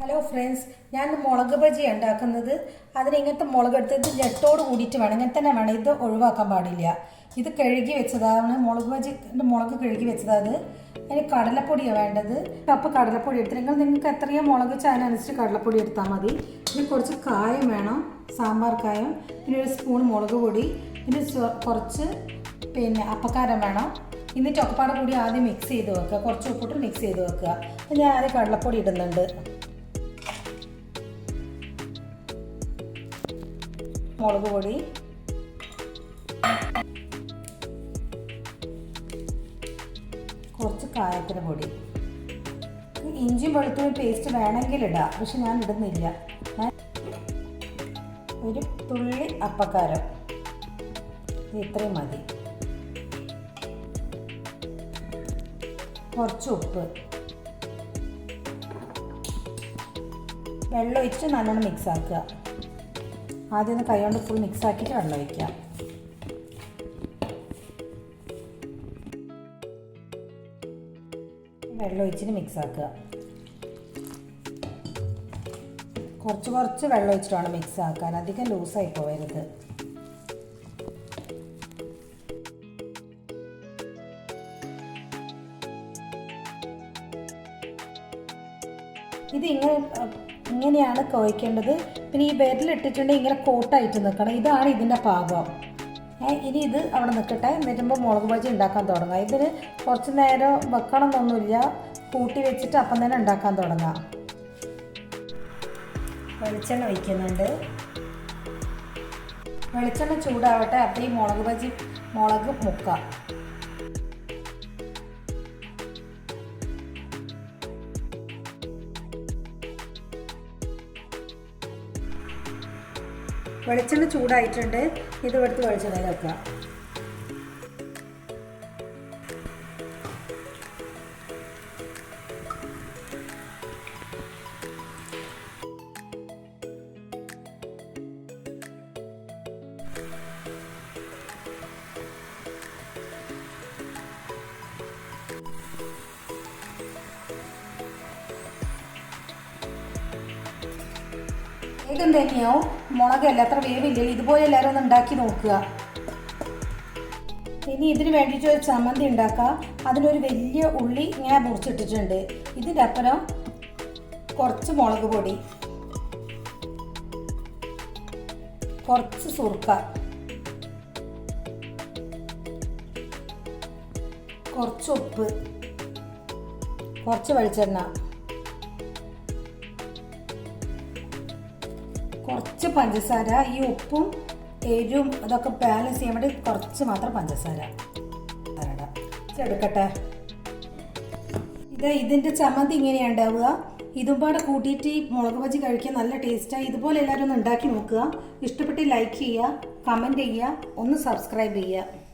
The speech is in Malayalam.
ഹലോ ഫ്രണ്ട്സ്, ഞാൻ മുളക് ബജി ഉണ്ടാക്കുന്നത്. അതിന് ഇങ്ങനത്തെ മുളക് എടുത്തത് ജെട്ടോട് കൂടിയിട്ട് വേണം. ഇങ്ങനെ തന്നെ വേണം, ഇത് ഒഴിവാക്കാൻ പാടില്ല. ഇത് കഴുകി വെച്ചതാണ് മുളക് ബജി. മുളക് കഴുകി വെച്ചതാണ്. അതിന് കടലപ്പൊടിയാണ് വേണ്ടത്. കപ്പ് കടലപ്പൊടി എടുത്തിട്ട് നിങ്ങൾക്ക് എത്രയോ മുളക് അതിനനുസരിച്ച് കടലപ്പൊടി എടുത്താൽ മതി. പിന്നെ കുറച്ച് കായം വേണം, സാമ്പാർ കായം. പിന്നെ ഒരു സ്പൂൺ മുളക് പൊടി. പിന്നെ കുറച്ച് അപ്പക്കാരം വേണം. എന്നിട്ട് ഒക്കെപ്പാടെ കൂടി ആദ്യം മിക്സ് ചെയ്ത് വെക്കുക. കുറച്ച് ഉപ്പിട്ട് മിക്സ് ചെയ്ത് വെക്കുക. അപ്പം ഞാൻ ആദ്യം കടലപ്പൊടി ഇടുന്നുണ്ട്. മുളക് പൊടി, കുറച്ച് കായത്തിന് പൊടി. ഇഞ്ചി വെളുത്തുള്ളി പേസ്റ്റ് വേണമെങ്കിൽ ഇടാം, പക്ഷെ ഞാൻ ഇടുന്നില്ല. ഒരു തുള്ളി അപ്പക്കാരം, ഇത്രയും മതി. കുറച്ച് ഉപ്പ്, വെള്ളം ഒഴിച്ചിട്ട് നല്ലോണം മിക്സ് ആക്കുക. ആദ്യം ഒന്ന് കൈ കൊണ്ട് ഫുൾ മിക്സ് ആക്കിയിട്ട് വെള്ളം ഒഴിക്കാം. വെള്ളം ഒഴിച്ചിട്ട് മിക്സ് ആക്കുക. കുറച്ച് വെള്ളം ഒഴിച്ചിട്ട് വേണം മിക്സ് ആക്കാൻ, അധികം ലൂസായി പോകരുത്. ഇത് ഇങ്ങനെയാണ് കുഴക്കേണ്ടത്. പിന്നെ ഈ വിരലിട്ടിട്ടുണ്ടെങ്കിൽ ഇങ്ങനെ കോട്ടായിട്ട് നിൽക്കണം. ഇതാണ് ഇതിൻ്റെ പാകം. ഇനി ഇത് അവിടെ നിൽക്കട്ടെ. വരുമ്പോൾ മുളക് ബജി ഉണ്ടാക്കാൻ തുടങ്ങാം. ഇതിന് കുറച്ച് നേരം വെക്കണം എന്നൊന്നുമില്ല, കൂട്ടി വെച്ചിട്ട് അപ്പം തന്നെ ഉണ്ടാക്കാൻ തുടങ്ങാം. വെളിച്ചെണ്ണ ഒഴിക്കുന്നുണ്ട്. വെളിച്ചെണ്ണ ചൂടാവട്ടെ. അപ്പോൾ ഈ മുളക് മുക്കാം. വെളിച്ചെണ്ണ ചൂടായിട്ടുണ്ട്. ഇത് എടുത്ത് വെളിച്ചെണ്ണയിൽ വെക്കുക. വേഗം തന്നെയാവും. മുളകല്ല അത്ര വേവില്ല. ഇതുപോലെ എല്ലാവരും ഒന്ന് ഉണ്ടാക്കി നോക്കുക. ഇനി ഇതിന് വേണ്ടിയിട്ട് ഒരു ചമ്മന്തി ഉണ്ടാക്കാം. അതിനൊരു വലിയ ഉള്ളി ഇങ്ങനെ മുറിച്ചിട്ടിട്ടുണ്ട്. ഇതിൻ്റെ അപ്പുറം കുറച്ച് മുളക് പൊടി, കുറച്ച് സുർക്ക, കുറച്ച് ഉപ്പ്, കുറച്ച് വെളിച്ചെണ്ണ, കുറച്ച് പഞ്ചസാര. ഈ ഉപ്പും എരിവും അതൊക്കെ ബാലൻസ് ചെയ്യാൻ വേണ്ടി കുറച്ച് മാത്രം പഞ്ചസാര എടുക്കട്ടെ. ഇതിൻ്റെ ചമ്മന്തി ഇങ്ങനെയാണ് ഉണ്ടാവുക. ഇതും പാടെ കൂട്ടിയിട്ട് ഈ മുളക് ബജി കഴിക്കാൻ നല്ല ടേസ്റ്റാണ്. ഇതുപോലെ എല്ലാവരും ഒന്ന് ഉണ്ടാക്കി നോക്കുക. ഇഷ്ടപ്പെട്ട് ലൈക്ക് ചെയ്യുക, കമൻറ്റ് ചെയ്യുക, ഒന്ന് സബ്സ്ക്രൈബ് ചെയ്യുക.